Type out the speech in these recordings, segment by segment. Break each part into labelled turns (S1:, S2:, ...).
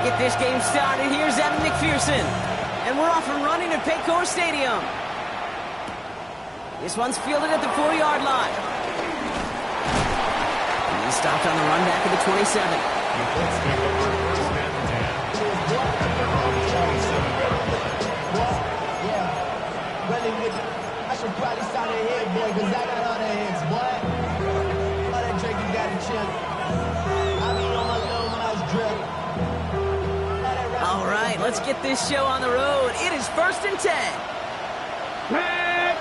S1: get this game started, here's Evan McPherson. And we're off and running at Paycor Stadium. This one's fielded at the 4-yard line. And he's stopped on the run back at the 27.
S2: I should probably start a hit, boy, because I got all the hits, boy. All that drink you got to chill. I be on my little nice drip.
S1: All right, let's get this show on the road. It is 1st and 10.
S3: Hey!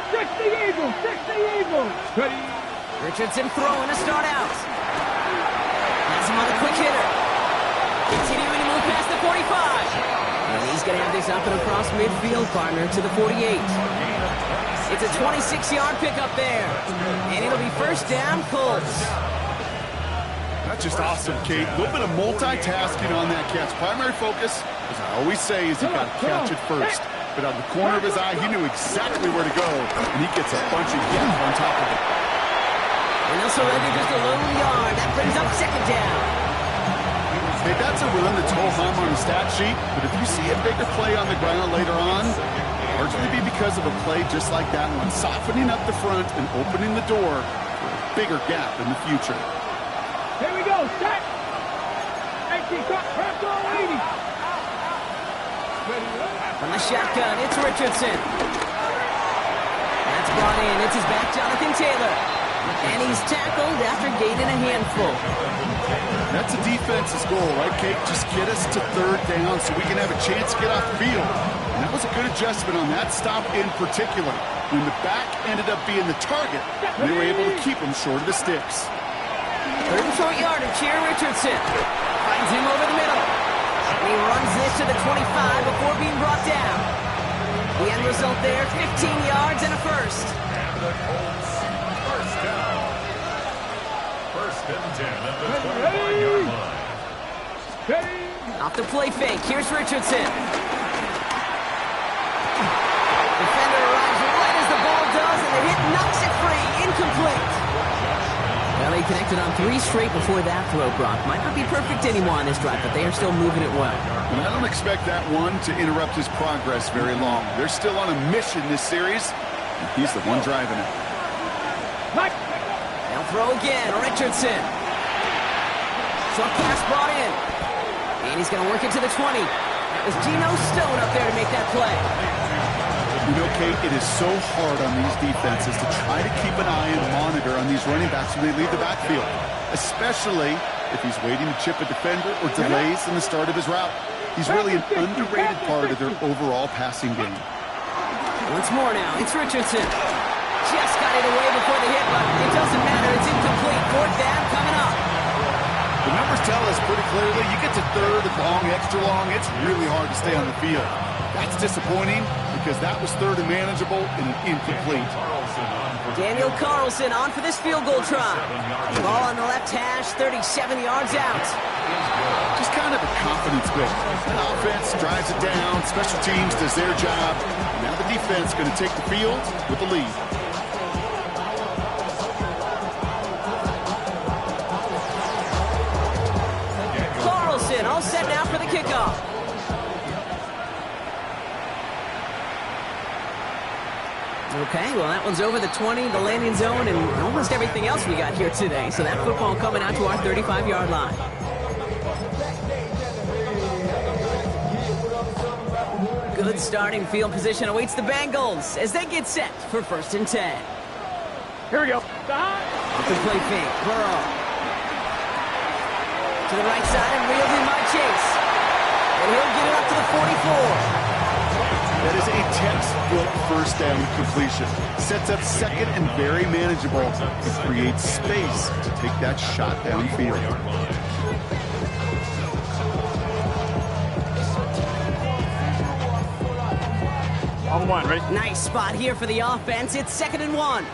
S3: 60 Eagles! 60 Eagles! Ready?
S1: Richardson throwing to start out. Has him on the quick hitter. Continuing to move past the 45. And he's going to have this up and across midfield, partner, to the 48. It's a 26-yard pickup there. And it'll be first down, Colts.
S4: That's just awesome, Kate. A little bit of multitasking on that catch. Primary focus, as I always say, is you got to catch it first. But out of the corner of his eye, he knew exactly where to go, and he gets a bunch of hits on top of it.
S1: And they'll surrender just a lone yard. That brings up second down.
S4: Hey, that's a run that's ho-hum on the stat sheet, but if you see a bigger play on the ground later on, largely be because of a play just like that one, softening up the front and opening the door for a bigger gap in the future.
S3: Here we go, set! 80, cut, press all 80.
S1: From the shotgun, it's Richardson. That's brought in. It's his back, Jonathan Taylor. And he's tackled after gaining a handful.
S4: That's a defense's goal, right, Kate? Just get us to third down so we can have a chance to get off the field. And that was a good adjustment on that stop in particular. When the back ended up being the target, they were able to keep him short of the sticks.
S1: Third and short yardage here, Richardson. Finds him over the middle. And he runs this to the 25 before being brought down. The end result there, 15 yards and a first.
S5: First down. First and 10 at the 25-yard line.
S1: Off the play fake, here's Richardson. Defender arrives right as the ball does, and the hit knocks it free. Incomplete. Well, they connected on 3 straight before that throw, Brock. Might not be perfect anymore on this drive, but they are still moving it well.
S4: And I don't expect that one to interrupt his progress very long. They're still on a mission this series, and he's the one driving it.
S1: They'll throw again, Richardson. Short pass brought in. And he's going to work it to the 20. That was Geno Stone up there to make that play.
S4: You know, Kate, it is so hard on these defenses to try to keep an eye and monitor on these running backs when they leave the backfield, especially if he's waiting to chip a defender or delays in the start of his route. He's really an underrated part of their overall passing game.
S1: Once more now, it's Richardson. Just got it away before the hit, but it doesn't matter. It's incomplete. Fourth down coming up.
S4: The numbers tell us pretty clearly, you get to third and long, extra long, it's really hard to stay on the field. That's disappointing because that was third and manageable and an incomplete.
S1: Daniel Carlson on for this field goal try. Ball on the left hash, 37 yards out.
S4: Just kind of a confidence build. The offense drives it down, special teams does their job. Now the defense going to take the field with the lead.
S1: Carlson all set now for the kickoff. Okay, well, that one's over the 20, the landing zone, and almost everything else we got here today. So that football coming out to our 35-yard line. Good starting field position awaits the Bengals as they get set for 1st and 10.
S3: Here we go.
S1: The play fake, Burrow. To the right side and reeled in by Chase. And he'll get it up to the 44.
S4: That is a textbook first down completion. Sets up second and very manageable. It creates space to take that shot downfield.
S3: On 1, ready?
S1: Nice spot here for the offense. It's 2nd and 1.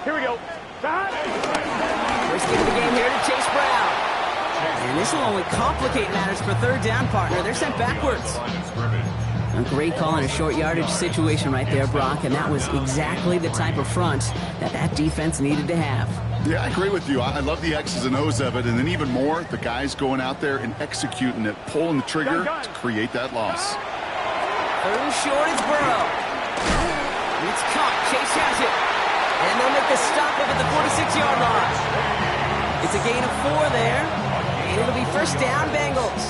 S3: Here we go.
S1: First kick of the game here to Chase Brown. And this will only complicate matters for third down, partner. They're sent backwards. A great call in a short yardage situation right there, Brock, and that was exactly the type of front that defense needed to have.
S4: Yeah, I agree with you. I love the X's and O's of it, and then even more, the guys going out there and executing it, pulling the trigger to create that loss.
S1: Third and short is Burrow. It's caught. Chase has it. And they'll make the stop up at the 46-yard line. It's a gain of 4 there. And it'll be first down, Bengals.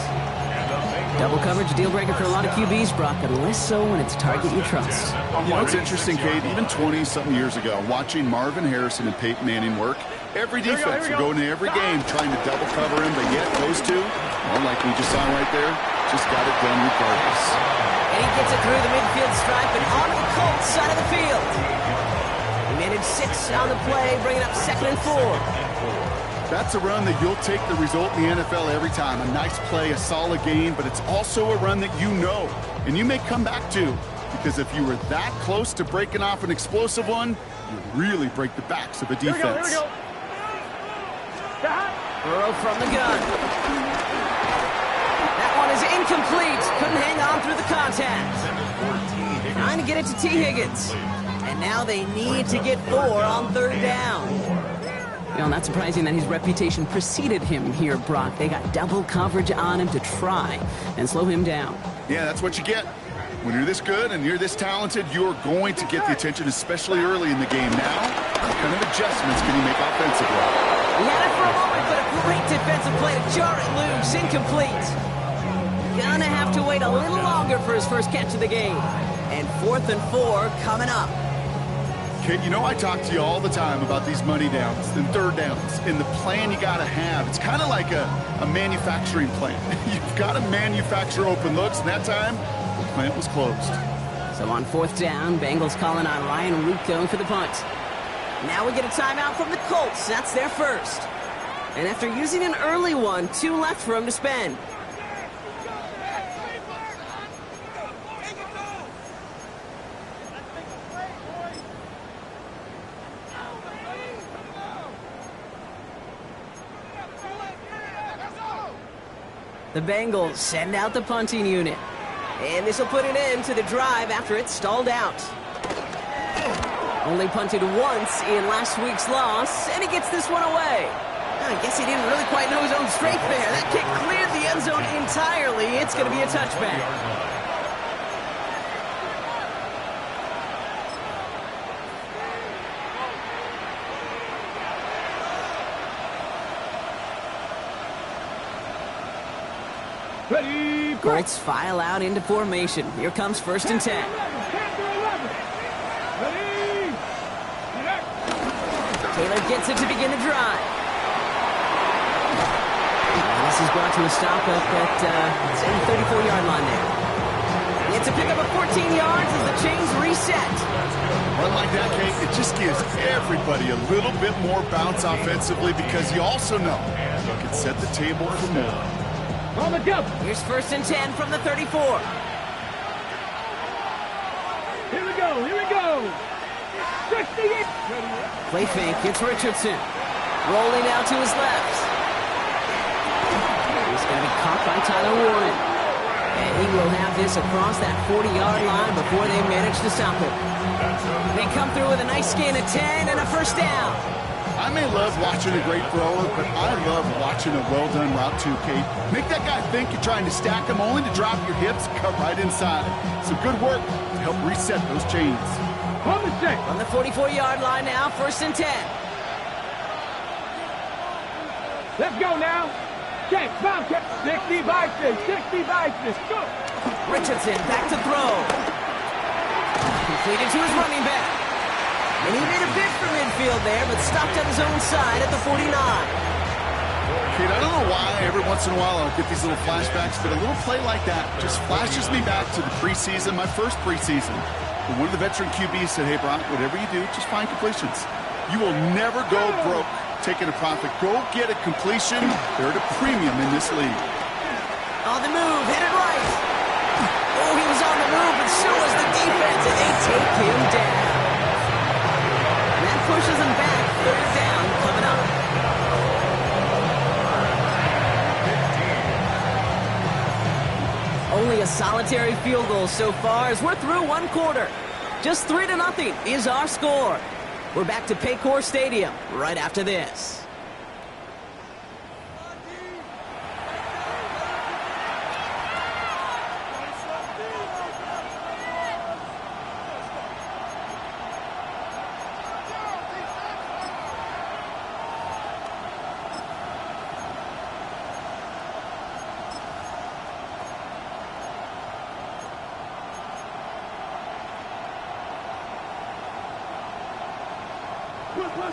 S1: Double coverage, a deal breaker for a lot of QBs, Brock, but less so when it's a target you trust.
S4: You know, it's interesting, Kate, even 20-something years ago, watching Marvin Harrison and Peyton Manning work, every defense will go into every game trying to double cover him, but yet those two, well, like we just saw right there, just got it done regardless.
S1: And he gets it through the midfield stripe and onto the Colts side of the field. He managed 6 on the play, bringing up 2nd and 4.
S4: That's a run that you'll take the result in the NFL every time. A nice play, a solid game, but it's also a run that you know and you may come back to, because if you were that close to breaking off an explosive one, you really break the backs of a defense.
S3: Here we go.
S1: Burrow from the gun. That one is incomplete. Couldn't hang on through the contact. Trying to get it to T. Higgins. And now they need to get 4 on 3rd down. You know, not surprising that his reputation preceded him here, Brock. They got double coverage on him to try and slow him down.
S4: Yeah, that's what you get. When you're this good and you're this talented, you're going to get the attention, especially early in the game. Now, what kind of adjustments can you make offensively?
S1: He had it for a moment, but a great defensive play to jar it loose. Incomplete. Gonna have to wait a little longer for his first catch of the game. And 4th and 4 coming up.
S4: Kate, you know I talk to you all the time about these money downs and 3rd downs and the plan you got to have. It's kind of like a manufacturing plant. You've got to manufacture open looks, and that time, the plant was closed.
S1: So on 4th down, Bengals calling on Ryan Rucco for the punt. Now we get a timeout from the Colts. That's their first. And after using an early one, 2 left for him to spend. The Bengals send out the punting unit. And this will put an end to the drive after it stalled out. Only punted once in last week's loss, and he gets this one away. I guess he didn't really quite know his own strength there. That kick cleared the end zone entirely. It's going to be a touchback.
S3: Ready,
S1: Colts file out into formation. Here comes 1st and 10.
S3: Ready,
S1: Taylor gets it to begin the drive. And this is brought to a stop up at the 34-yard line there. It's a pickup of 14 yards as the chains reset.
S4: Run like that, Kate, it just gives everybody a little bit more bounce offensively, because you also know you can set the table for more.
S3: on the jump.
S1: Here's 1st and 10 from the 34.
S3: Here we go. 68.
S1: Play fake, it's Richardson. Rolling out to his left. He's going to be caught by Tyler Warren. And he will have this across that 40-yard line before they manage to stop him. They come through with a nice gain of 10 and a first down.
S4: I may love watching a great thrower, but I love watching a well-done route too, Kate. Make that guy think you're trying to stack him, only to drop your hips, cut right inside. Some good work to help reset those chains.
S3: On the check.
S1: On the 44-yard line now, 1st and 10.
S3: Let's go now. Check, bounce check. 60 by 6, 60 by 6. Go.
S1: Richardson back to throw. Completed to his running back. And he made a bid for midfield there, but stopped on his own side at the 49.
S4: Kate, I don't know why every once in a while I'll get these little flashbacks, but a little play like that just flashes me back to the preseason, my first preseason. When one of the veteran QBs said, hey, Brock, whatever you do, just find completions. You will never go broke taking a profit. Go get a completion. They're at a premium in this league.
S1: On the move, hit it right. Oh, he was on the move, but so was the defense, and they take him down. And that pushes him back. 3rd down coming up. Only a solitary field goal so far as we're through one quarter. Just 3-0 is our score. We're back to Paycor Stadium right after this.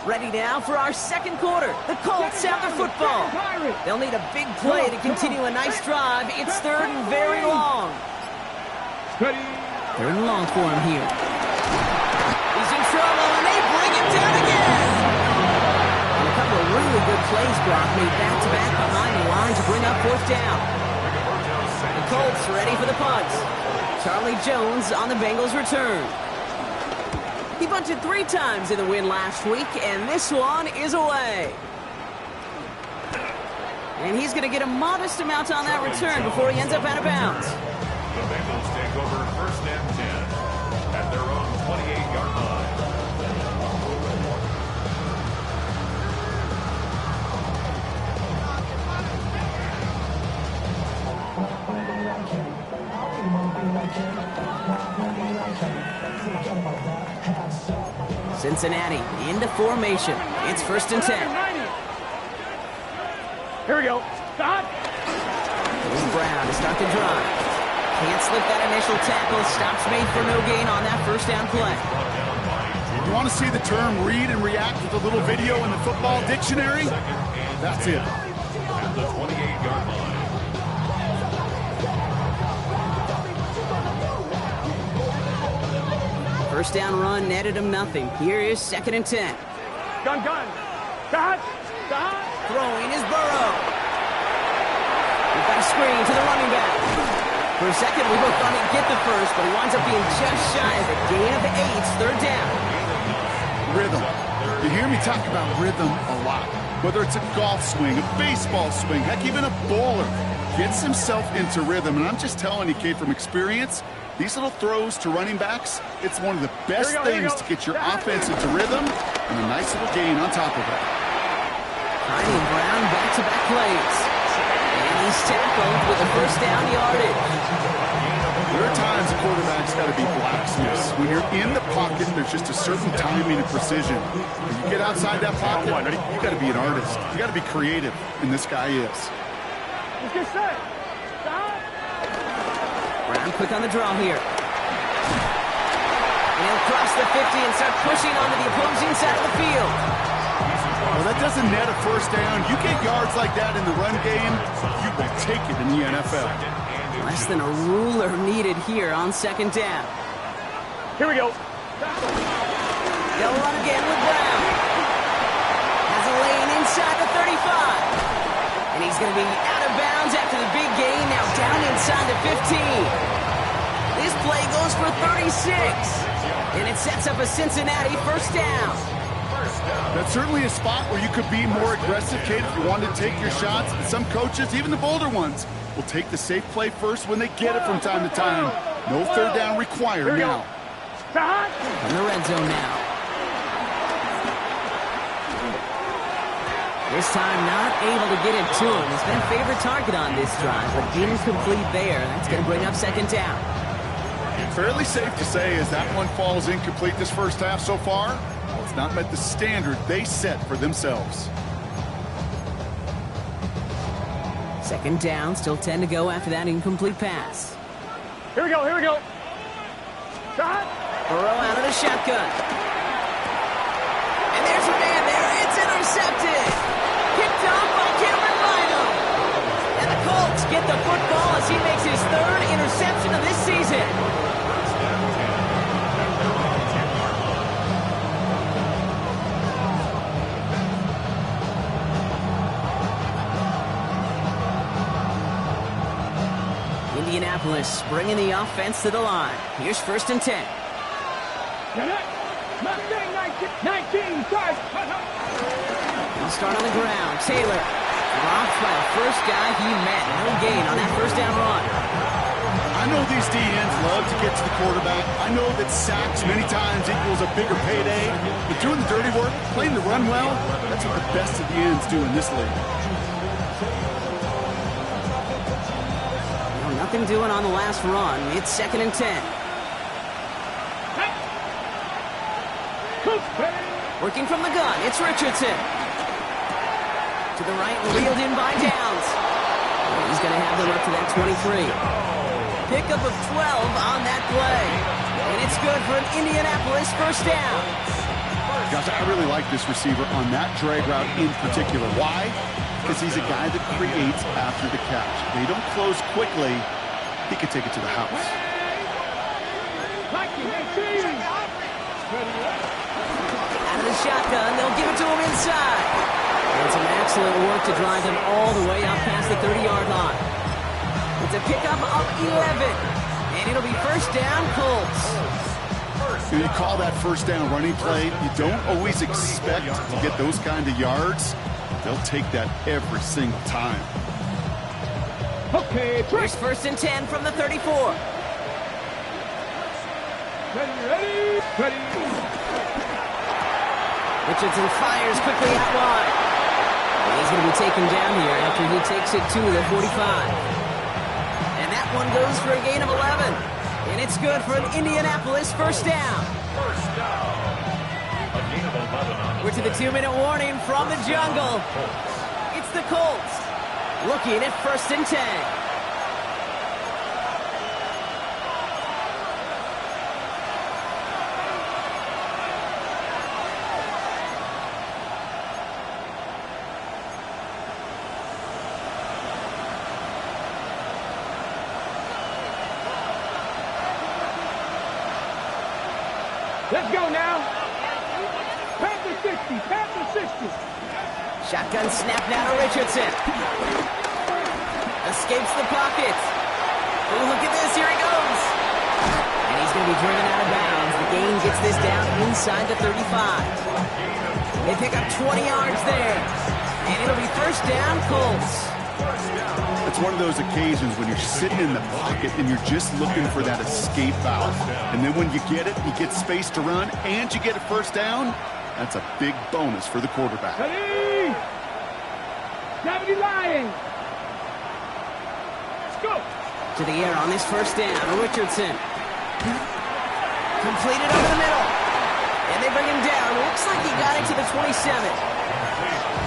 S1: Ready now for our second quarter. The Colts have the football. They'll need a big play to continue a nice drive. It's third and very long. Third and long for him here. He's in trouble, and they bring him down again. And a couple of really good plays, Brock, made back-to-back behind the line to bring up fourth down. The Colts ready for the punt. Charlie Jones on the Bengals' return. He bunted 3 times in the win last week, and this one is away. And he's going to get a modest amount on that return before he ends up out of bounds.
S5: The Bengals take over first and 10 at their own 28-yard line.
S1: Cincinnati into formation. It's first and 10.
S3: Here we go. Stop.
S1: Brown to start the drive. Can't slip that initial tackle. Stops made for no gain on that first down play.
S4: You want to see the term read and react with a little video in the football dictionary? That's it.
S5: At the 28-yard line.
S1: First down run netted him nothing. Here is second and 10.
S3: Gun. Stop.
S1: Throwing is Burrow. We've got a screen to the running back. For a second, we both thought he'd get the first, but he winds up being just shy of a gain of 8. Third down.
S4: Rhythm. You hear me talk about rhythm a lot. Whether it's a golf swing, a baseball swing, heck, even a bowler gets himself into rhythm. And I'm just telling you, Kate, from experience, these little throws to running backs, it's one of the best things to get your offense into rhythm and a nice little gain on top of it.
S1: Heine and Brown back-to-back plays. And he's tackled with a first down yardage.
S4: There are times a quarterback's got to be blacksmiths. When you're in the pocket, there's just a certain timing and precision. When you get outside that pocket, you got to be an artist. You got to be creative, and this guy is.
S3: Let's get set. Stop.
S1: Brown quick on the draw here. And he'll cross the 50 and start pushing onto the opposing side of the field.
S4: Well, that doesn't net a first down. You get yards like that in the run game, you will take it in the NFL.
S1: Less than a ruler needed here on second down.
S3: Here we go.
S1: They'll run again with Brown. Has a lane inside the 35. And he's going to be out of bounds after the big gain. Now down inside the 15. This play goes for 36. And it sets up a Cincinnati first down.
S4: That's certainly a spot where you could be more aggressive, Kate, if you wanted to take your shots. But some coaches, even the bolder ones, will take the safe play first when they get it from time to time. No third down required now.
S1: In the red zone now. This time not able to get it to him. He's been a favorite target on this drive, but incomplete there. That's going to bring up second down.
S4: Fairly safe to say as that one falls incomplete this first half so far, it's not met the standard they set for themselves.
S1: Second down, still 10 to go after that incomplete pass.
S3: Here we go. Shot.
S1: Burrow out of the shotgun. And there's a man there. It's intercepted. Picked off by Cameron Rydell. And the Colts get the football as he makes his third interception of this season. Indianapolis bringing the offense to the line. Here's first and 10.
S3: 19, start.
S1: He'll start on the ground. Taylor dropped by the first guy he met. No gain on that first down run.
S4: I know these DNs love to get to the quarterback. I know that sacks many times equals a bigger payday. But doing the dirty work, playing the run well, that's what the best of the ends do in this league.
S1: Well, nothing doing on the last run. It's 2nd and 10. Working from the gun, it's Richardson. To the right, reeled in by Downs. He's going to have them up to that 23. Pickup of 12 on that play. And it's good for an Indianapolis first down.
S4: Guys, I really like this receiver on that drag route in particular. Why? Because he's a guy that creates after the catch. They don't close quickly. He could take it to the house.
S1: Out of the shotgun, they'll give it to him inside. And some excellent work to drive them all the way up past the 30-yard line. It's a pickup of 11. And it'll be first down, Colts.
S4: You call that first down running play. You don't always expect to get those kind of yards. They'll take that every single time.
S3: Okay,
S1: Here's 1st and 10 from the 34.
S3: Ready.
S1: Richardson fires quickly out wide. And he's going to be taken down here after he takes it to the 45. And that one goes for a gain of 11. And it's good for an Indianapolis first down. We're to the 2-minute warning from the jungle. It's the Colts looking at 1st and 10.
S3: Let's go now. Past the 60.
S1: Shotgun snap now to Richardson. Escapes the pocket. Oh, look at this. Here he goes. And he's going to be driven out of bounds. The gain gets this down inside the 35. They pick up 20 yards there. And it'll be first down, Colts.
S4: It's one of those occasions when you're sitting in the pocket and you're just looking for that escape valve. And then when you get it, you get space to run, and you get a first down. That's a big bonus for the quarterback.
S3: Ready? Deputy Lion. Let's go.
S1: To the air on this first down. Richardson. Completed over the middle. And they bring him down. Looks like he got it to the 27.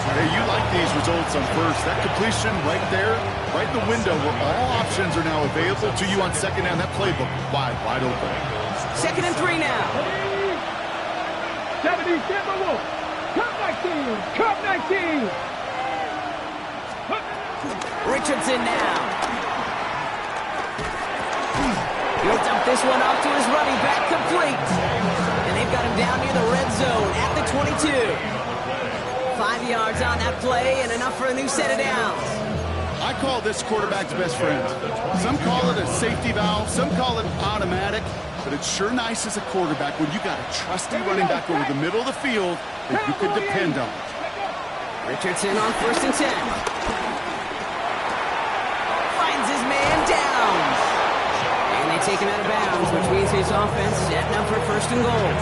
S4: Hey, you like these results on first. That completion right there, right in the window where all options are now available to you on second down. That playbook wide open.
S1: 2nd and 3 now.
S3: 70, Denver Wolf. Cup 19.
S1: Richardson now. He'll dump this one off to his running back, complete. And they've got him down near the red zone at the 22. 5 yards on that play and enough for a new set of downs.
S4: I call this quarterback's best friend. Some call it a safety valve, some call it automatic, but it's sure nice as a quarterback when you got a trusty running back over the middle of the field that you can depend on.
S1: Richardson on 1st and 10. Finds his man down. And they take him out of bounds, which means his offense setting up for 1st and goal.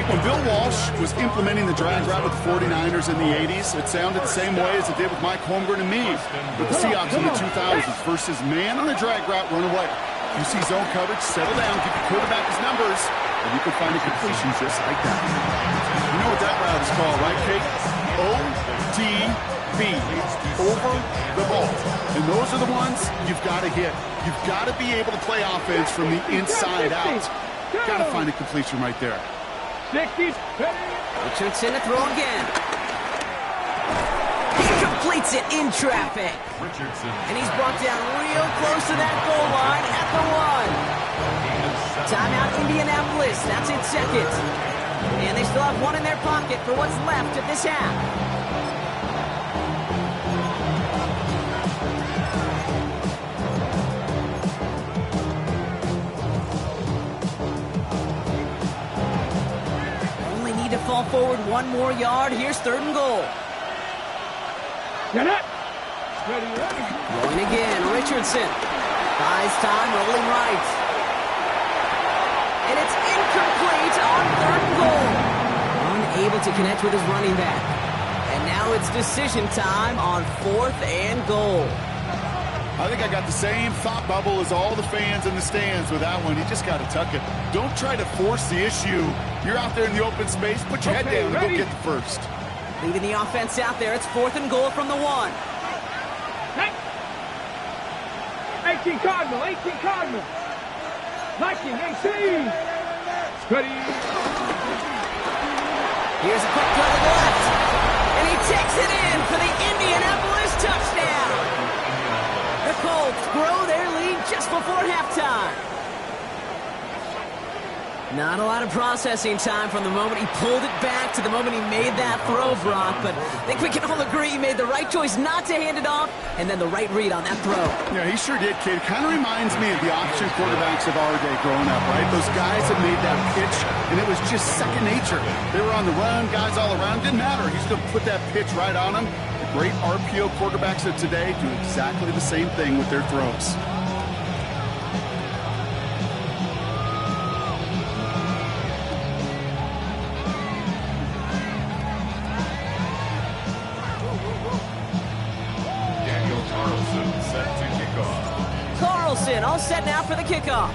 S4: When Bill Walsh was implementing the drag route with the 49ers in the 80s, it sounded the same way as it did with Mike Holmgren and me with the Seahawks in the 2000s versus man on the drag route, run away. You see zone coverage, settle down, give your quarterback his numbers, and you can find a completion just like that. You know what that route is called, right, Kate? ODB, over the ball. And those are the ones you've got to hit. You've got to be able to play offense from the inside out. Got to find a completion right there.
S3: 60.
S1: Richardson to throw again. He completes it in traffic. And he's brought down real close to that goal line at the 1. Timeout Indianapolis. That's its 2nd. And they still have one in their pocket for what's left of this half. To fall forward 1 more yard. Here's 3rd and goal.
S3: Get it. Ready.
S1: Going again, Richardson. Buys time, rolling right. And it's incomplete on 3rd and goal. Unable to connect with his running back. And now it's decision time on 4th and goal.
S4: I think I got the same thought bubble as all the fans in the stands with that one. You just got to tuck it. Don't try to force the issue. You're out there in the open space. Put your head down and go get the first.
S1: Leaving the offense out there. It's 4th and goal from the 1.
S3: 18 Cardinal, 18 Cardinal. 19, 18. Ready.
S1: Here's a quick throw to the left. And he takes it in for the Indianapolis touchdown. The Colts grow their lead just before halftime. Not a lot of processing time from the moment he pulled it back to the moment he made that throw, Brock. But I think we can all agree he made the right choice not to hand it off, and then the right read on that throw.
S4: Yeah, he sure did, kid. Kind of reminds me of the option quarterbacks of our day growing up, right? Those guys that made that pitch, and it was just second nature. They were on the run, guys all around. Didn't matter. He's going to put that pitch right on them. The great RPO quarterbacks of today do exactly the same thing with their throws.
S1: All set now for the kickoff.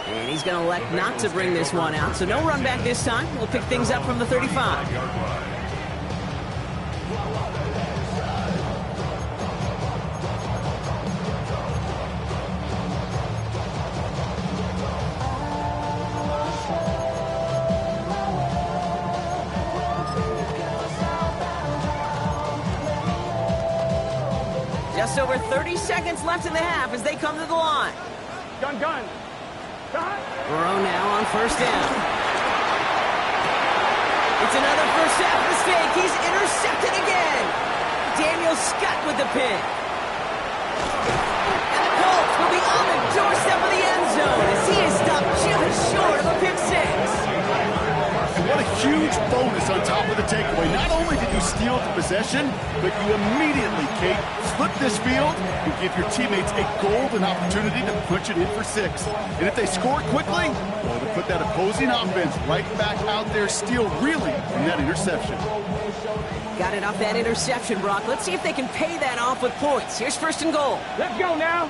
S1: And he's going to elect not to bring this one out, so no run back this time. We'll pick things up from the 35. Just over 30 seconds left in the half as they come to the line.
S3: Gun.
S1: Burrow now on 1st down. It's another first half mistake. He's intercepted again. Daniel Scott with the pick. And the Colts will be on the doorstep of the end zone as he is stopped just short of a pick 6.
S4: What a huge bonus on top of the takeaway. Not only did you steal the possession, but you immediately, Kate, flip this field and give your teammates a golden opportunity to punch it in for 6. And if they score quickly, well, to put that opposing offense right back out there, steal really from that interception.
S1: Got it off that interception, Brock. Let's see if they can pay that off with points. Here's 1st and goal.
S3: Let's go now.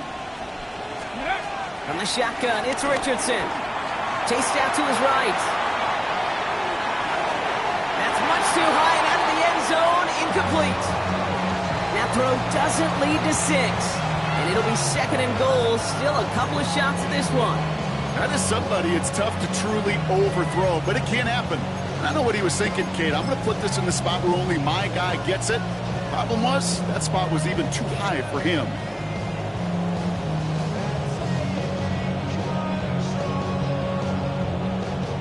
S1: From the shotgun, it's Richardson. Chased out to his right. Much too high and out of the end zone, incomplete. That throw doesn't lead to 6. And it'll be 2nd and goal, still a couple of shots at this one.
S4: That is somebody it's tough to truly overthrow, but it can happen. I know what he was thinking, Kate. I'm going to put this in the spot where only my guy gets it. Problem was, that spot was even too high for him.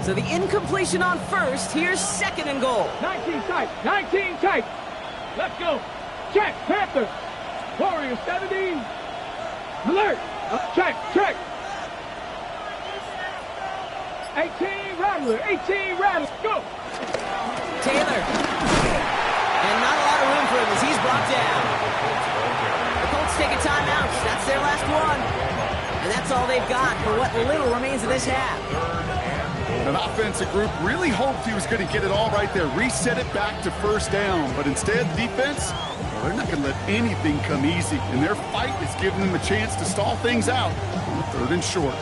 S1: So the incompletion on 1st. Here's 2nd and goal.
S3: 19 tight. 19 tight. Let's go. Check. Panther. Warrior 70. Alert. Check. 18 Rattler. 18 Rattler. Go.
S1: Taylor. And not a lot of room for him as he's brought down. The Colts take a timeout. That's their last one. And that's all they've got for what little remains of this half.
S4: An offensive group really hoped he was going to get it all right there, reset it back to 1st down. But instead, the defense, well, they're not going to let anything come easy. And their fight is giving them a chance to stall things out on 3rd and short.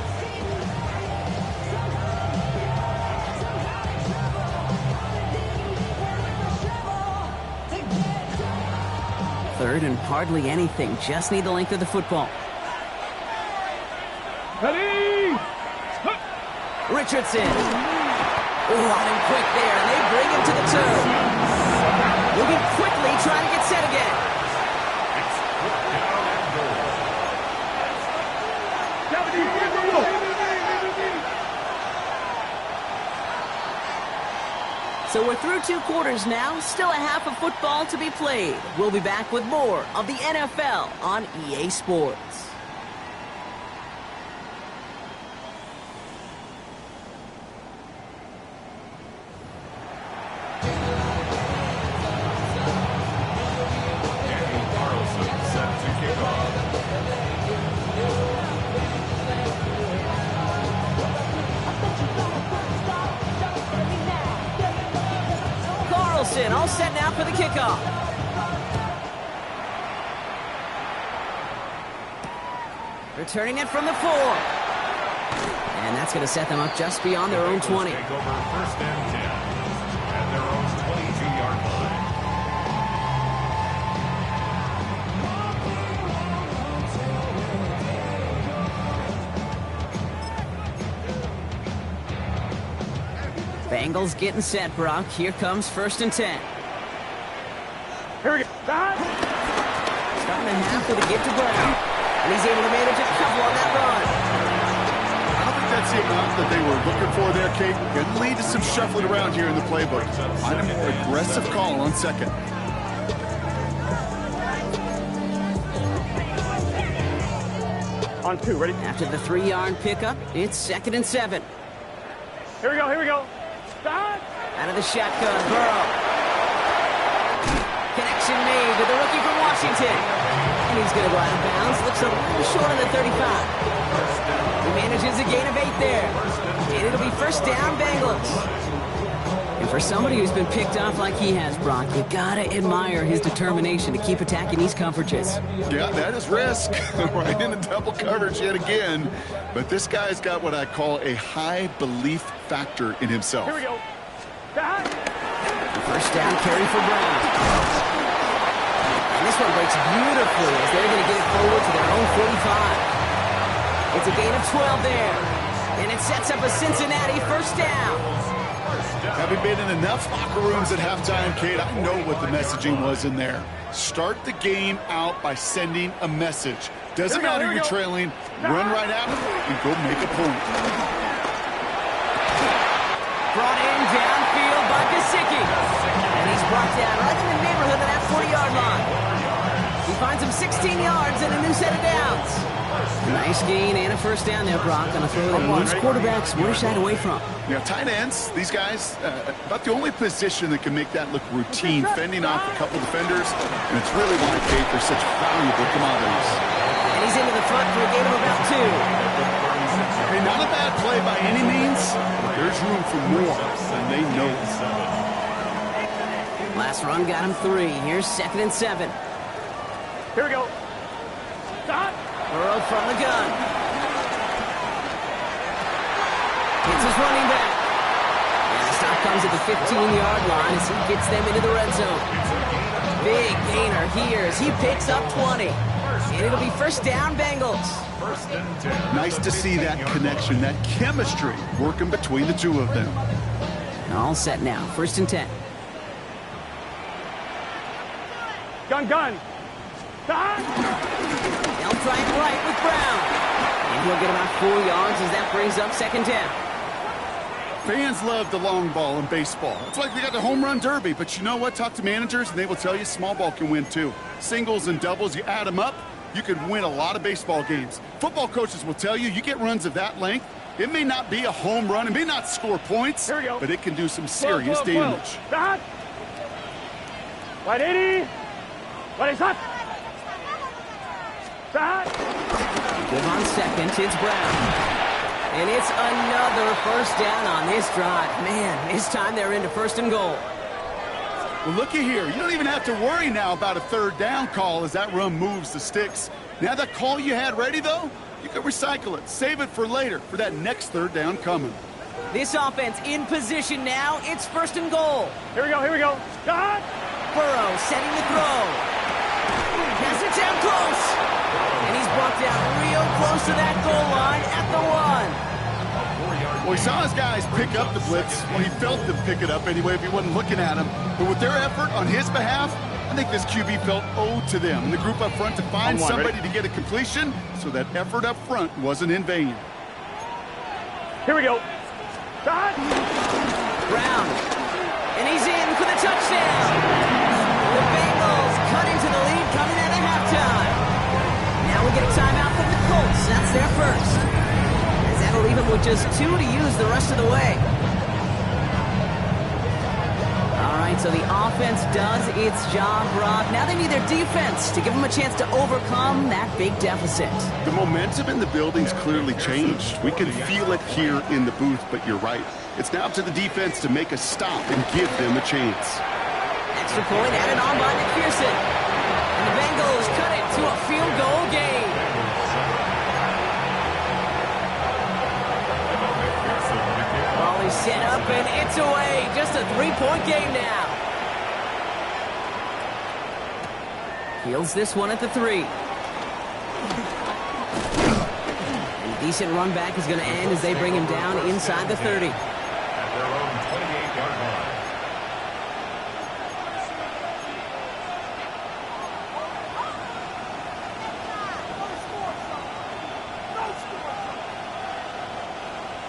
S1: Third and hardly anything. Just need the length of the football.
S3: Ready.
S1: Richardson. Oh, on him quick there, and they bring him to the 2. Moving quickly, trying to get set again. So we're through 2 quarters now, still a half of football to be played. We'll be back with more of the NFL on EA Sports. Wilson all set now for the kickoff. Returning it from the 4. And that's going to set them up just beyond their own 20.
S5: Take over first and 10 at their own 22-yard line.
S1: Bengals getting set, Brock. Here comes first and 10.
S3: Here we go.
S1: Starting in half with a give to Brown. And he's able to manage a couple on that run.
S4: I don't think that's the amount that they were looking for there, Kate. Going to lead to some shuffling around here in the playbook. Find a more aggressive call on second.
S3: On 2, ready?
S1: After the 3-yard pickup, it's second and 7.
S3: Here we go, here we go. Start!
S1: Out of the shotgun, Burrow. Connection made to the rookie from Washington. And he's going to go out of bounds. Looks a little short of the 35. He manages a gain of 8 there. And it'll be first down, Bengals. And for somebody who's been picked off like he has, Brock, you got to admire his determination to keep attacking these coverages.
S4: Yeah, that is risk. Right into double coverage yet again. But this guy's got what I call a high belief factor in himself.
S3: Here we go. Start!
S1: First down carry for Brown. And this one breaks beautifully as they're going to get it forward to their own 45. It's a gain of 12 there. And it sets up a Cincinnati first down.
S4: Having been in enough locker rooms at halftime, Kate, I know what the messaging was in there. Start the game out by sending a message. Doesn't matter you're trailing, run right at it and go make a point.
S1: Brought in downfield by Gesicki. And he's brought down right in the neighborhood of that 40-yard line. He finds him 16 yards and a new set of downs. Nice gain and a first down there, Brock, on a throw that most quarterbacks would have shied away from.
S4: Yeah, tight ends, these guys, about the only position that can make that look routine, fending off a couple defenders, and it's really why, Kate, they're such valuable commodities.
S1: And he's into the front for a gain of about 2.
S4: Hey, not a bad play by any means, but there's room for more, and they know it.
S1: Last run got him 3. Here's second and 7.
S3: Here we go. Start!
S1: Burrow from the gun. It's his running back. And the stop comes at the 15-yard line as he gets them into the red zone. Big gainer here as he picks up 20. And it'll be first down, Bengals.
S4: Nice to see that connection, that chemistry working between the two of them.
S1: All set now. First and 10.
S3: Gun. Start!
S1: They'll try it right with Brown. And he'll get about 4 yards as that brings up second down.
S4: Fans love the long ball in baseball. It's like we got the home run derby, but you know what? Talk to managers, and they will tell you small ball can win too. Singles and doubles, you add them up, you can win a lot of baseball games. Football coaches will tell you get runs of that length. It may not be a home run, it may not score points, but it can do some serious damage.
S3: Start! 180. What is up? Start!
S1: Good on second, it's Brown. And it's another first down on this drive. Man, this time they're into first and goal.
S4: Well, looky here. You don't even have to worry now about a third down call as that run moves the sticks. Now that call you had ready, though, you can recycle it. Save it for later, for that next third down coming.
S1: This offense in position now. It's first and goal.
S3: Here we go. Start!
S1: Burrow setting the throw. Pass it down close. And he's brought down real close to that goal line at the 1.
S4: Well, he saw his guys pick up the blitz. Well, he felt them pick it up anyway if he wasn't looking at him. But with their effort on his behalf, I think this QB felt owed to them and the group up front to find somebody to get a completion, so that effort up front wasn't in vain.
S3: Here we go. Start!
S1: Brown. And he's in for the touchdown. The Bengals cut into the lead coming out of halftime. Now we get a timeout from the Colts. That's their first. As that'll leave them with just 2 to use the rest of the way. All right, so the offense does its job, Brock. Now they need their defense to give them a chance to overcome that big deficit.
S4: The momentum in the building's clearly changed. We can feel it here in the booth, but you're right. It's now up to the defense to make a stop and give them a chance.
S1: extra point added on by McPherson. And the Bengals cut it to a field goal game. Ball is set up and it's away. Just a 3-point game now. Fields this one at the 3. And a decent run back is going to end as they bring him down inside the 30.
S5: At their own 28-yard line.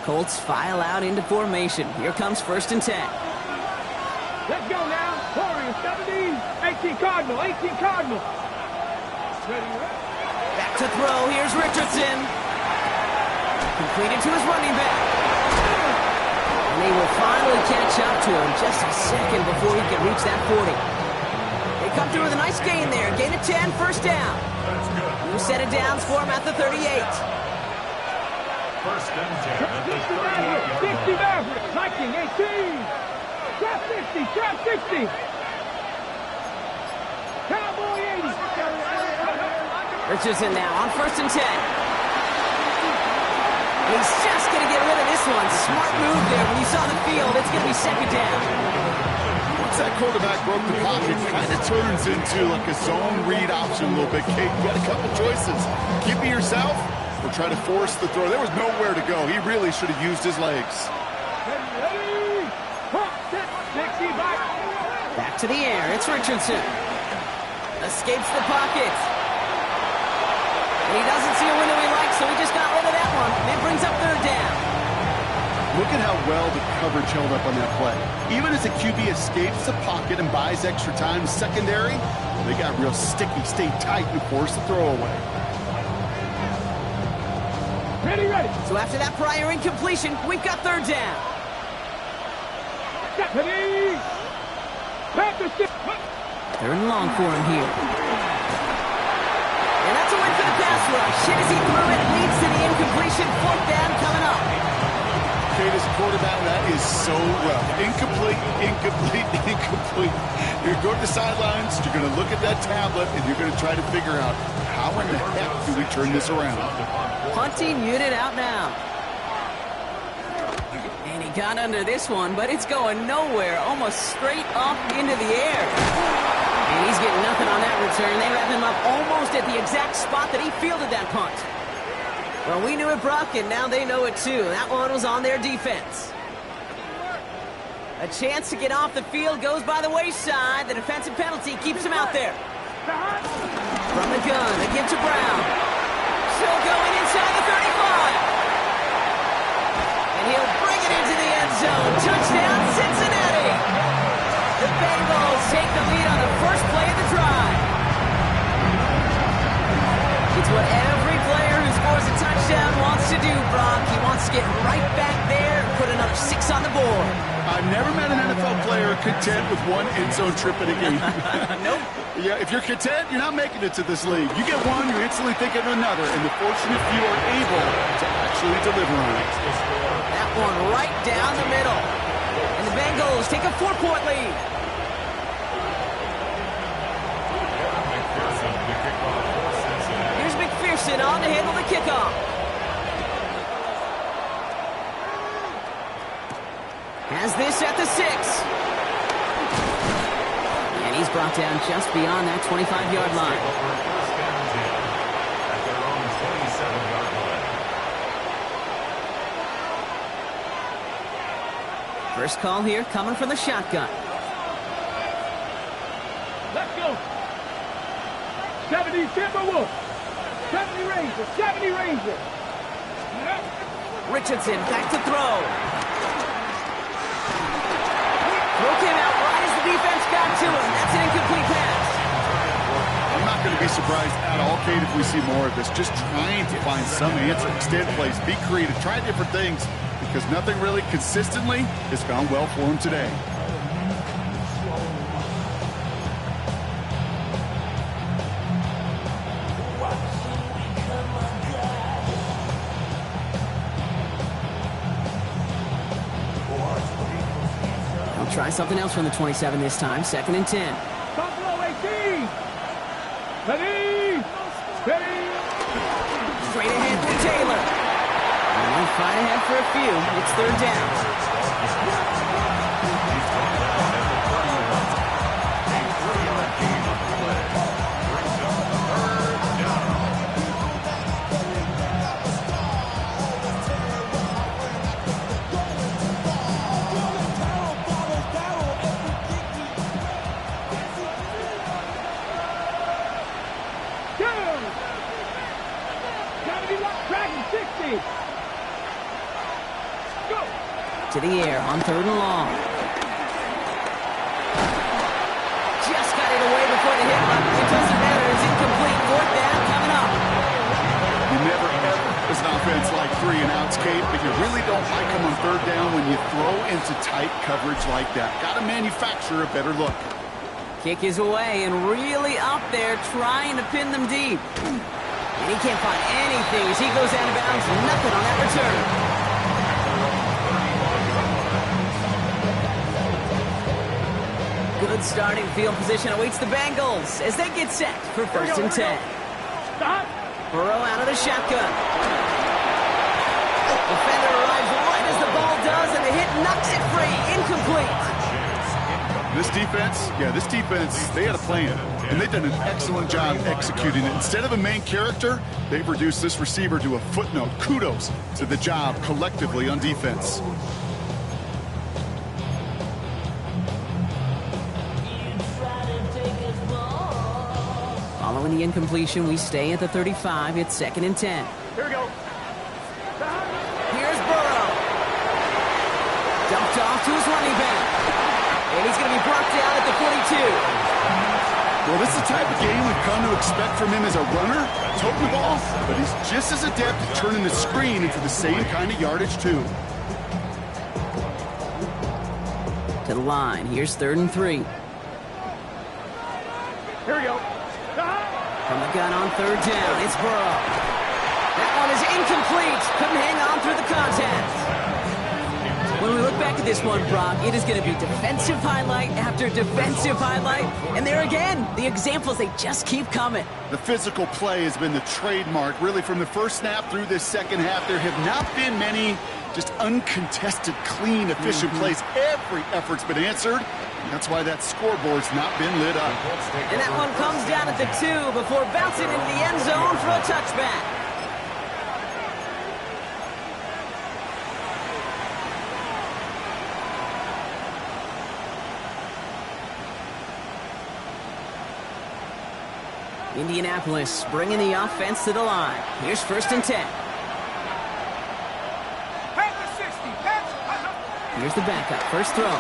S1: Colts file out into formation. Here comes 1st and 10.
S3: Let's go now. Warriors, 17. 18 Cardinal. 18 Cardinal. Ready.
S1: Back to throw. Here's Richardson. Completed to his running back. And they will finally catch up to him just a second before he can reach that 40. They come through with a nice gain there. Gain of 10, 1st down. New set of downs for him at the 38.
S5: 1st and 10 at the 38-yard
S3: 60
S5: line.
S3: Maverick. Viking, 18. Trap 60. Trap 60. Cowboy 80.
S1: Richardson now on 1st and 10. He's just going to get rid of this one. Smart move there. When you saw the field, it's going to be 2nd down.
S4: Once that quarterback broke the pocket, it kind of turns into like a zone read option a little bit. Kate, you got a couple choices. Keep it yourself or try to force the throw. There was nowhere to go. He really should have used his legs.
S3: Ready. Pump, 60 back.
S1: Back to the air. It's Richardson. Escapes the pocket. And he doesn't see a window he likes, so he just got rid of that one. And it brings up 3rd down.
S4: Look at how well the coverage held up on that play. Even as the QB escapes the pocket and buys extra time secondary, they got real sticky, stayed tight, and forced the throw away.
S3: Ready.
S1: So after that prior incompletion, we've got 3rd down.
S3: Ready. Panther 6.
S1: 3rd and long for him here. And that's a win for the pass rush. Hit as he threw it, leads to the incompletion. 4th down coming up.
S4: Kate, as a quarterback, that is so rough. Incomplete. You're going to the sidelines, you're going to look at that tablet, and you're going to try to figure out how in the heck do we turn this around.
S1: Punting unit out now. And he got under this one, but it's going nowhere. Almost straight up into the air. And he's getting nothing on that return. They wrap him up almost at the exact spot that he fielded that punt. Well, we knew it, Brock, and now they know it too. That one was on their defense. A chance to get off the field goes by the wayside. The defensive penalty keeps him out there. From the gun, they give to Brown. Still going inside the 35. And he'll bring it into the end zone. Touchdown, Cincinnati. The Bengals take the lead on the first play of the drive. It's what every player who scores a touchdown wants to do, Brock. He wants to get right back there and put another 6 on the board.
S4: I've never met an NFL player content with one end zone trip in a game.
S1: Nope.
S4: Yeah, if you're content, you're not making it to this league. You get one, you instantly think of another, and the fortunate few are able to actually deliver on it.
S1: That one right down the middle. And the Bengals take a 4-point lead. Here's McPherson on to handle the kickoff. Has this at the 6. And he's brought down just beyond that 25-yard line.
S5: At their own 27-yard line.
S1: First call here coming from the shotgun.
S3: Let's go. 70 Timberwolf. 70 Rangers. 70 Rangers.
S1: Richardson back to throw. Throw came out right as the defense got to him. That's an incomplete pass.
S4: I'm not going to be surprised at all, Kate, if we see more of this. Just trying to find some answer, extend plays, be creative, try different things, because nothing really consistently has gone well for him today.
S1: try something else from the 27 this time. 2nd and 10.
S3: Buffalo 18. Ready. Ready.
S1: Straight ahead for Taylor. And they'll fight ahead for a few. It's 3rd down.
S5: He's gone down at the 31. A 3-yard gain on the play. Brings up 3rd down.
S3: Gotta be like Dragon 60. Go.
S1: To the air on 3rd and long. Just got it away before the hit, but it doesn't matter. It's incomplete. 4th down coming up.
S4: You never, ever, as an offense like 3 and outs, Kate, but you really don't like them on 3rd down when you throw into tight coverage like that. Got to manufacture a better look.
S1: Kick is away and really up there trying to pin them deep. And he can't find anything as he goes out of bounds. Nothing on that return. Good starting field position awaits the Bengals as they get set for 1st and 10.
S3: Stop.
S1: Burrow out of the shotgun. Defender arrives right as the ball does, and the hit knocks it free. Incomplete.
S4: This defense, they had a plan, and they've done an excellent job executing it. Instead of a main character, they've reduced this receiver to a footnote. Kudos to the job collectively on defense.
S1: Following the incompletion, we stay at the 35. It's 2nd and 10.
S3: Here we go.
S1: Here's Burrow. Dumped off to his running back. And he's going to be brought down at the 42.
S4: Well, this is the type of game we've come to expect from him as a runner, toting the ball, but he's just as adept at turning the screen into the same kind of yardage, too.
S1: To the line. Here's 3rd and 3.
S3: Here we go.
S1: From the gun on 3rd down, it's Burrow. That one is incomplete. Couldn't hang on through the contact. When we look back at this one, Brock, it is going to be defensive highlight after defensive highlight. And there again, the examples, they just keep coming.
S4: The physical play has been the trademark, really, from the first snap through this second half. There have not been many just uncontested, clean, efficient plays. Every effort's been answered. That's why that scoreboard's not been lit up.
S1: And that one comes down at the 2 before bouncing into the end zone for a touchback. Indianapolis bringing the offense to the line. Here's 1st and 10. Here's the backup. First throw.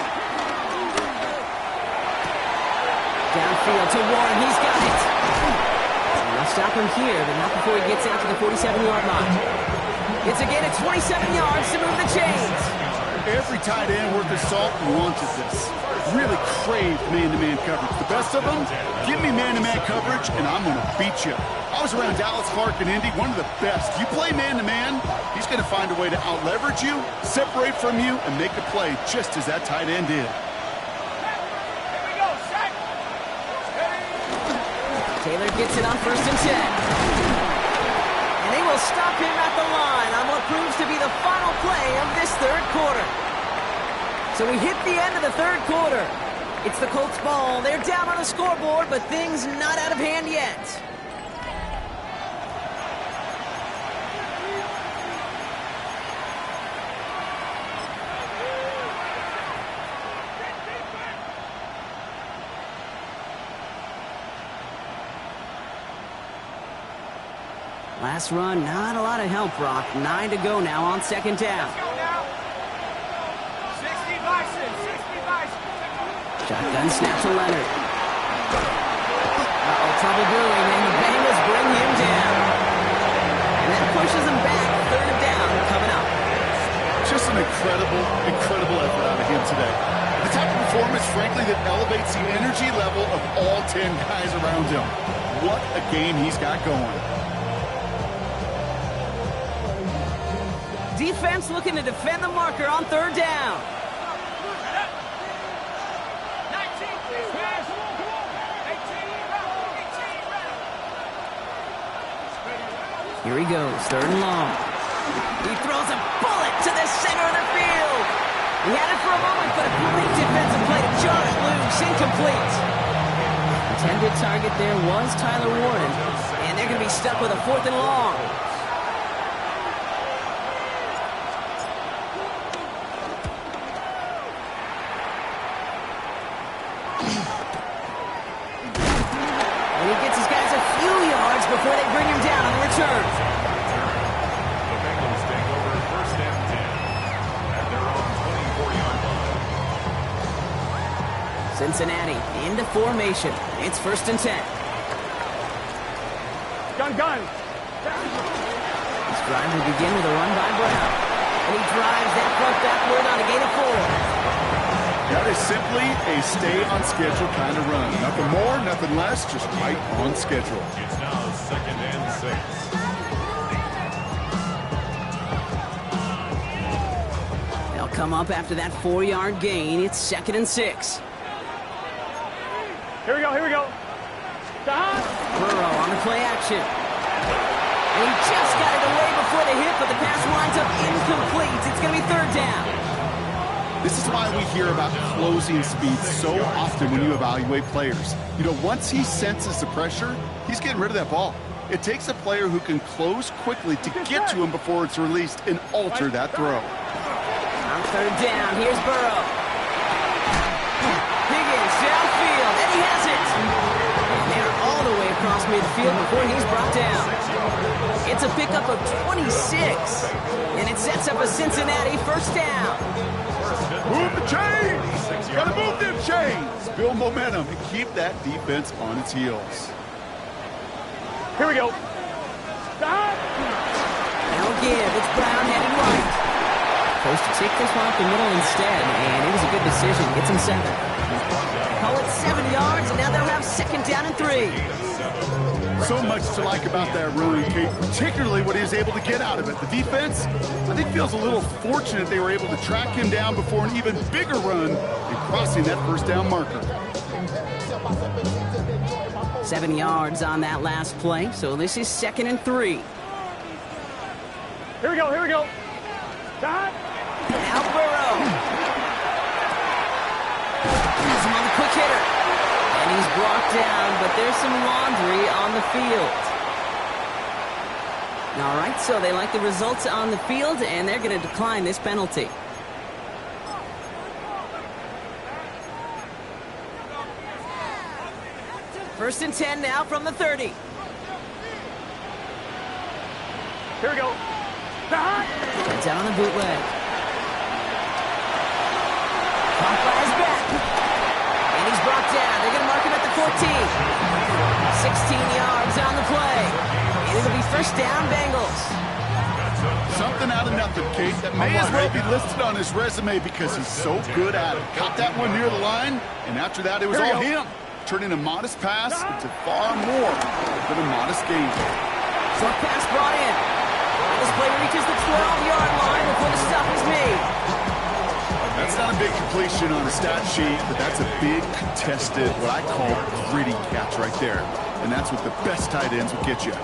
S1: Downfield to Warren. He's got it. They'll stop him here, but not before he gets out to the 47-yard line. It's again at 27 yards to move the chains.
S4: Every tight end worth his salt wanted this. Really craved man-to-man coverage. The best of them, give me man-to-man coverage, and I'm going to beat you. I was around Dallas Clark and Indy, one of the best. You play man-to-man, he's going to find a way to out-leverage you, separate from you, and make the play just as that tight end did.
S1: Taylor gets it on 1st and 10. And they will stop him at the line on what proves to be the final play of this 3rd quarter. So we hit the end of the 3rd quarter. It's the Colts ball. They're down on the scoreboard, but things not out of hand yet. Last run, not a lot of help, Brock. 9 to go now on 2nd down. Shotgun snap to Leonard. Trouble brewing, and the Bengals bring him down. And that pushes him back. 3rd down coming up.
S4: Just an incredible effort out of him today. The type of performance, frankly, that elevates the energy level of all 10 guys around him. What a game he's got going.
S1: Defense looking to defend the marker on 3rd down. Here he goes, 3rd and long. He throws a bullet to the center of the field. He had it for a moment, but a great defensive play to jar it loose. Incomplete. Intended target there was Tyler Warren, and they're going to be stuck with a 4th and long. And he gets his guys a few yards before they bring him down on the return.
S5: The Bengals take over 1st and 10 at their own 24-yard line.
S1: Cincinnati into formation. It's 1st and 10.
S3: Gun.
S1: This drive will begin with a run by Brown. And he drives that front backward on a gain of 4.
S4: That is simply a stay-on-schedule kind of run. Nothing more, nothing less, just right on schedule.
S5: It's now 2nd and 6.
S1: They'll come up after that 4-yard gain. It's 2nd and 6.
S3: Here we go.
S1: Burrow on the play action. And he just got it away before the hit, but the pass winds up incomplete. It's going to be 3rd down.
S4: This is why we hear about closing speed so often when you evaluate players. You know, once he senses the pressure, he's getting rid of that ball. It takes a player who can close quickly to get to him before it's released and alter that throw.
S1: On 3rd down, here's Burrow. Higgins downfield, and he has it. And they're all the way across midfield before he's brought down. It's a pickup of 26, and it sets up a Cincinnati 1st down.
S4: Move the chains! Gotta move them chains! Build momentum and keep that defense on its heels.
S3: Here we go.
S1: Now again, it's Brown heading right. Chose to take this one up the middle instead, and it was a good decision. Gets him 7. Call it 7 yards, and now they'll have 2nd down and 3.
S4: So much to like about that run, Kate, particularly what he was able to get out of it. The defense, I think, feels a little fortunate they were able to track him down before an even bigger run and crossing that 1st down marker.
S1: 7 yards on that last play, so this is 2nd and 3.
S3: Here we go.
S1: Now Burrow. He's him on the quick hitter. And he's brought down, but there's some laundry on the field. All right, so they like the results on the field, and they're going to decline this penalty. First and 10 now from the 30.
S3: Here we go.
S1: Heads out on the bootleg. Caught by his back. And he's brought down. They're going to mark him at the 14. 16 yards on the play. And it'll be 1st down, Bengals.
S4: Something out of nothing, Kate. That may as well be listed on his resume because he's so good at it. Caught that one near the line, and after that, it was all him. Turning a modest pass into far more than a modest gain.
S1: Short pass brought in. This play reaches the 12-yard line before the stop is made.
S4: That's not a big completion on a stat sheet, but that's a big contested, what I call gritty catch right there. And that's what the best tight ends will get you.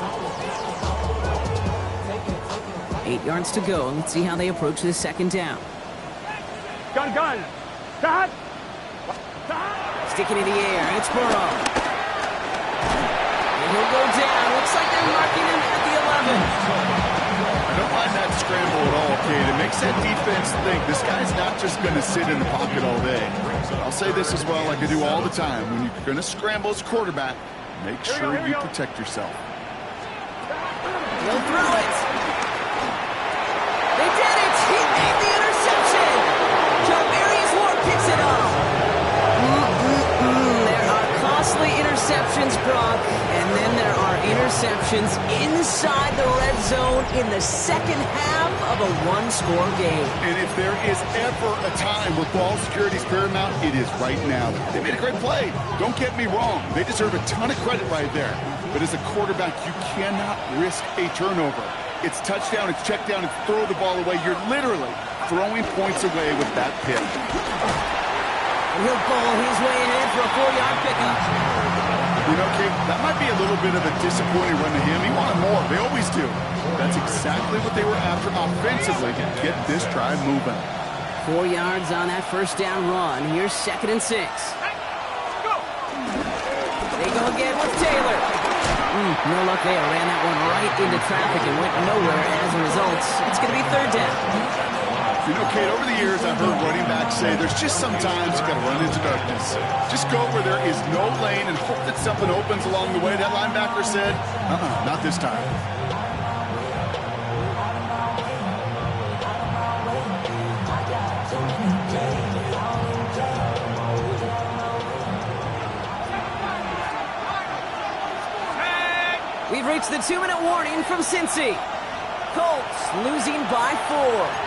S1: 8 yards to go. Let's see how they approach this 2nd down.
S3: Gun.
S1: Sticking in the air, and it's Burrow. And he'll go down. Looks like they're marking him at the 11.
S4: I don't mind that scramble at all, Kate. It makes that defense think this guy's not just going to sit in the pocket all day. I'll say this as well, like I do all the time. When you're going to scramble as quarterback, make sure you protect yourself.
S1: He'll throw it. They did it. He made the interception. Jarmarius Ward picks it up. There are costly interceptions, Brock, and then there are interceptions inside the red zone in the 2nd half of a 1-score game.
S4: And if there is ever a time where ball security is paramount, it is right now. They made a great play. Don't get me wrong. They deserve a ton of credit right there. But as a quarterback, you cannot risk a turnover. It's touchdown, it's check down, and throw the ball away. You're literally throwing points away with that pick.
S1: He'll bowl his way in for a 4-yard pickup.
S4: You know, Kate, that might be a little bit of a disappointing run to him. He wanted more. They always do. That's exactly what they were after offensively to get this drive moving.
S1: 4 yards on that first down run. Here's 2nd and 6. They go again with Taylor. No luck there. Ran that one right into traffic and went nowhere as a result. It's going to be 3rd down.
S4: You know, Kate, over the years, I've heard running backs say there's just sometimes you got to run into darkness. Just go where there is no lane and hope that something opens along the way. That linebacker said, not this time.
S1: We've reached the 2-minute warning from Cincy. Colts losing by 4.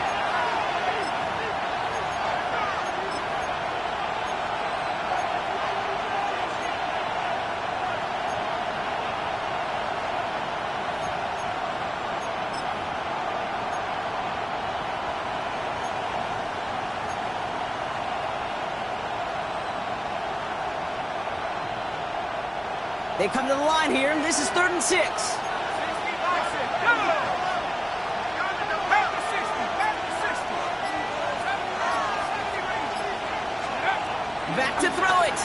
S1: They come to the line here. This is 3rd and 6. Back to throw it.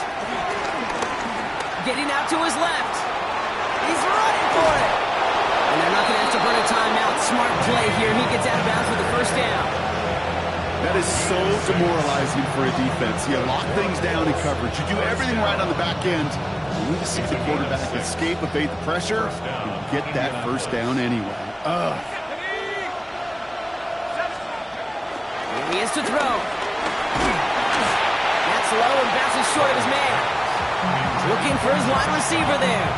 S1: Getting out to his left. He's running for it. And they're not going to have to burn a timeout. Smart play here. He gets out of bounds with the 1st down.
S4: That is so demoralizing for a defense. You lock things down in coverage. You do everything right on the back end. You need to see the quarterback escape, evade the pressure, and get that 1st down anyway.
S1: Here he is to throw. That's low and bounces short of his man. Looking for his wide receiver there.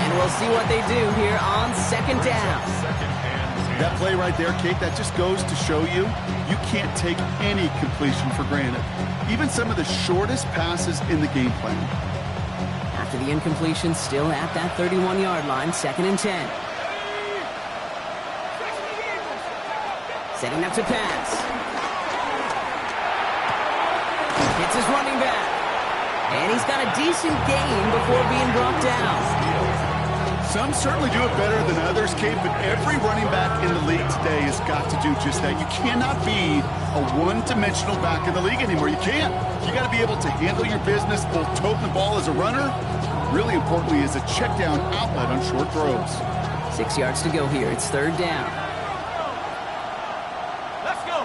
S1: And we'll see what they do here on 2nd down.
S4: That play right there, Kate, that just goes to show you can't take any completion for granted. Even some of the shortest passes in the game plan.
S1: After the incompletion, still at that 31-yard line, 2nd and 10. Setting up to pass. Hits his running back. And he's got a decent gain before being brought down.
S4: Some certainly do it better than others, Kate, but every running back in the league today has got to do just that. You cannot be a one-dimensional back in the league anymore. You can't. You got to be able to handle your business, both toting the ball as a runner, really importantly as a check-down outlet on short throws.
S1: 6 yards to go here. It's 3rd down.
S3: Let's go.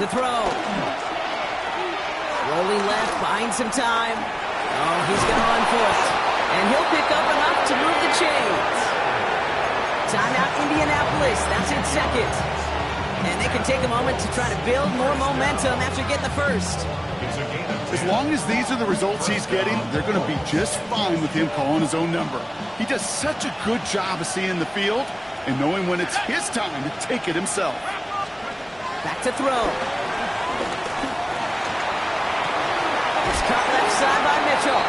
S1: To throw. Rolling left, buying some time. Oh, he's going to run for it. And he'll pick up enough to move the chains. Timeout, Indianapolis. That's in 2nd. And they can take a moment to try to build more momentum after getting the 1st.
S4: As long as these are the results he's getting, they're going to be just fine with him calling his own number. He does such a good job of seeing the field and knowing when it's his time to take it himself.
S1: Back to throw. It's caught left side by Mitchell.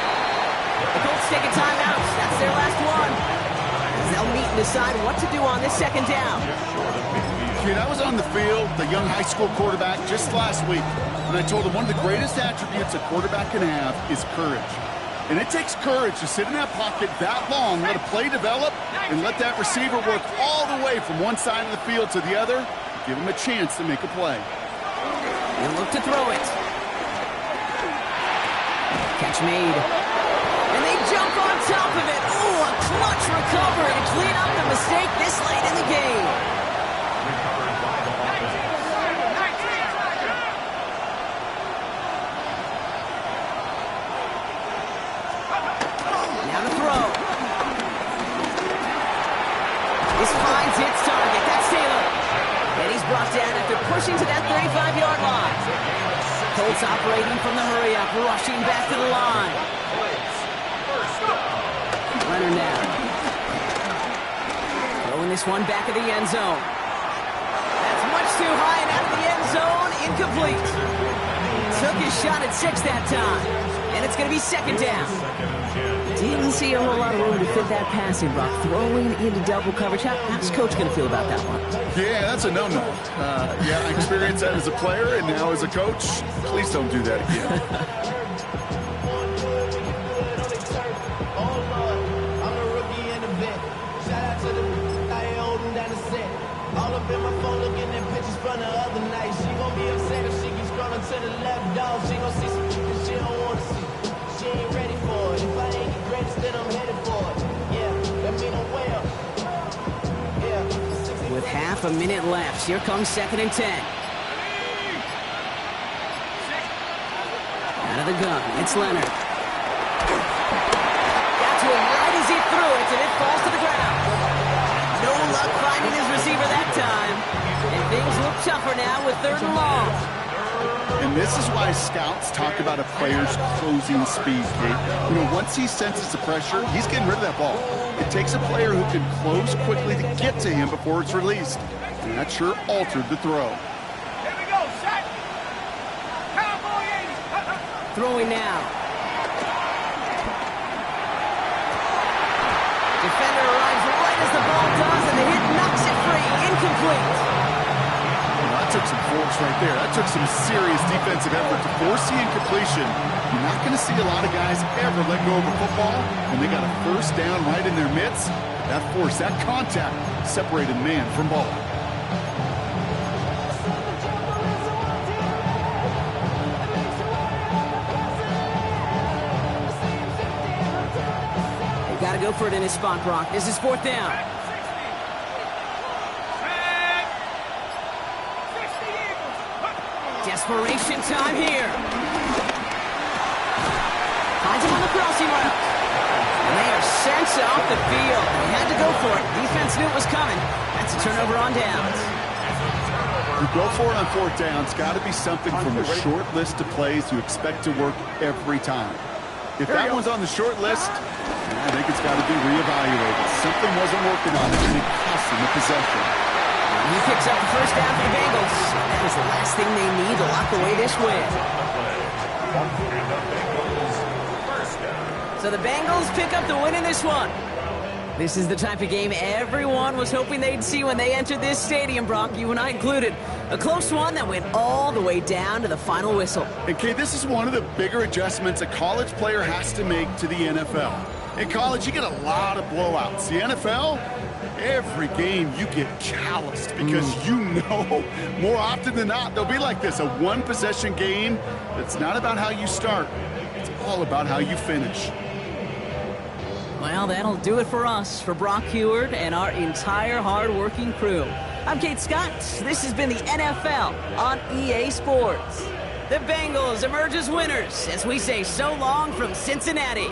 S1: The Colts take a timeout. That's their last one. As they'll meet and decide what to do on this 2nd down.
S4: Kid, I was on the field, the young high school quarterback, just last week, and I told him one of the greatest attributes a quarterback can have is courage. And it takes courage to sit in that pocket that long, let a play develop, and let that receiver work all the way from one side of the field to the other, give him a chance to make a play.
S1: And look to throw it. Catch made. And they jump on top of it. Ooh, a clutch recovery to clean up the mistake this late in the game. Now to throw. This finds its target. That's Taylor. And he's brought down after pushing to that 35-yard line. Colts operating from the hurry-up, rushing back to the line. Runner now. Throwing this one back of the end zone. That's much too high and out of the end zone. Incomplete. Took his shot at 6 that time. And it's going to be 2nd down. Didn't see a whole lot of room to fit that passing block. Throwing into double coverage. How's Coach going to feel about that one?
S4: Yeah, that's a no-no. Yeah, I experienced that as a player and now as a coach. Please don't do that again.
S2: on the other night. She gon' be upset if she keeps scrolling to the left, dog. She gon' see some shit that she don't wanna see. She ain't ready for it. If I ain't the greatest, then I'm headed for it. Yeah, that mean I'm way up. Yeah.
S1: With half a minute left, here comes 2nd and 10. Out of the gun, it's Leonard. Got to him right as he threw it, and it falls to the ground. No luck finding his receiver that time. And things look tougher now with 3rd and long.
S4: And this is why scouts talk about a player's closing speed, Kate. You know, once he senses the pressure, he's getting rid of that ball. It takes a player who can close quickly to get to him before it's released. And that sure altered the throw.
S3: Here we go, set. Cowboy 80.
S1: Throwing now. Defender arrives right as the ball does, and the hit knocks it free. Incomplete.
S4: Well, that took some force right there. That took some serious defensive effort to force the incompletion. You're not going to see a lot of guys ever let go of a football when they got a 1st down right in their midst. That force, that contact, separated man from ball.
S1: Got to go for it in his spot, Brock. This is 4th down. Desperation time here. Finds him on the crossing route. And they are sent off the field. They had to go for it. Defense knew it was coming. That's a turnover on downs.
S4: You go for it on 4th down. It's got to be something from a short list of plays you expect to work every time. If that one's on the short list, I think it's got to be reevaluated. Something wasn't working on it, and it cost him the possession.
S1: He picks up the 1st down for the Bengals. That is the last thing they need to lock away this win. So the Bengals pick up the win in this one. This is the type of game everyone was hoping they'd see when they entered this stadium, Brock, you and I included. A close one that went all the way down to the final whistle.
S4: And, Kay, this is one of the bigger adjustments a college player has to make to the NFL. In college, you get a lot of blowouts. The NFL, every game you get calloused because you know more often than not they'll be like this, a one-possession game that's not about how you start. It's all about how you finish.
S1: Well, that'll do it for us, for Brock Heward and our entire hard-working crew. I'm Kate Scott. This has been the NFL on EA Sports. The Bengals emerge as winners as we say so long from Cincinnati.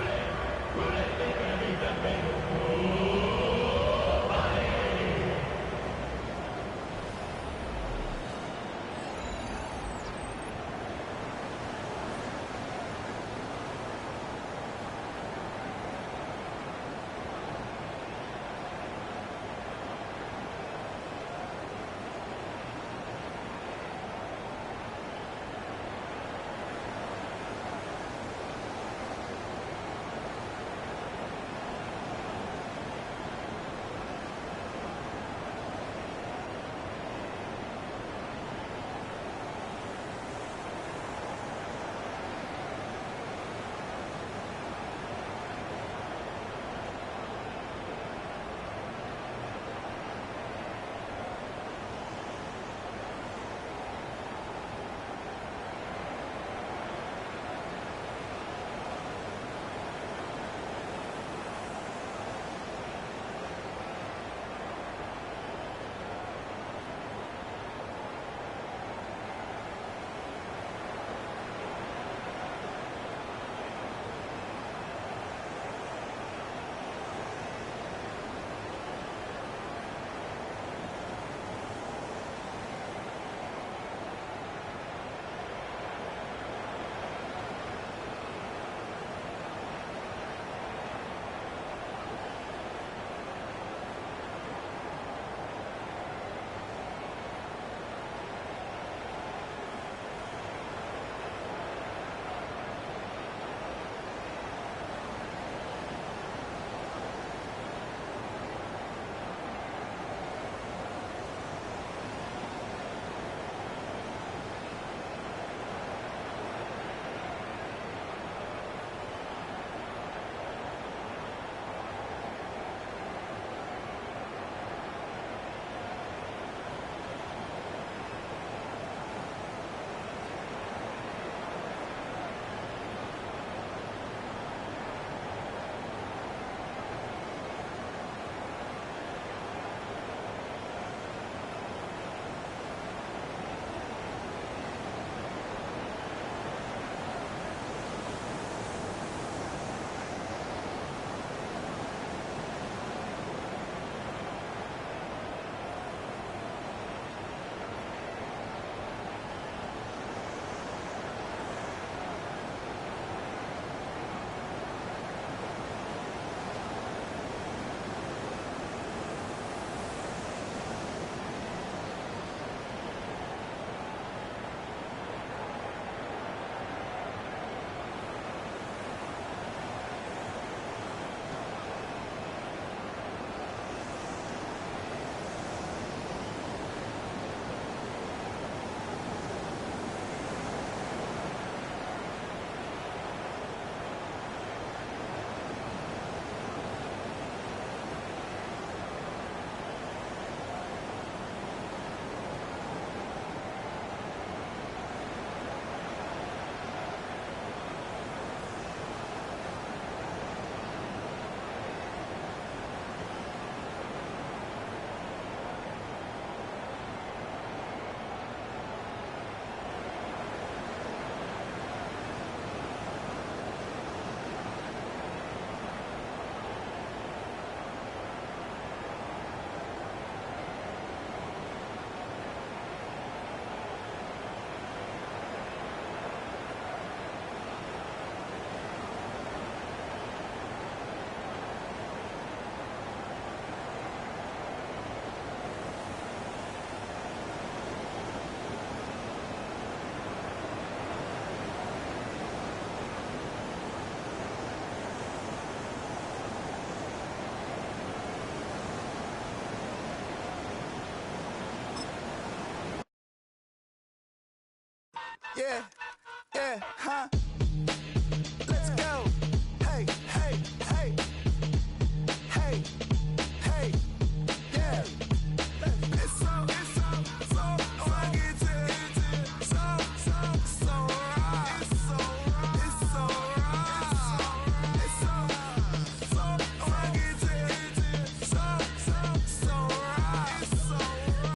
S6: Yeah, yeah, huh?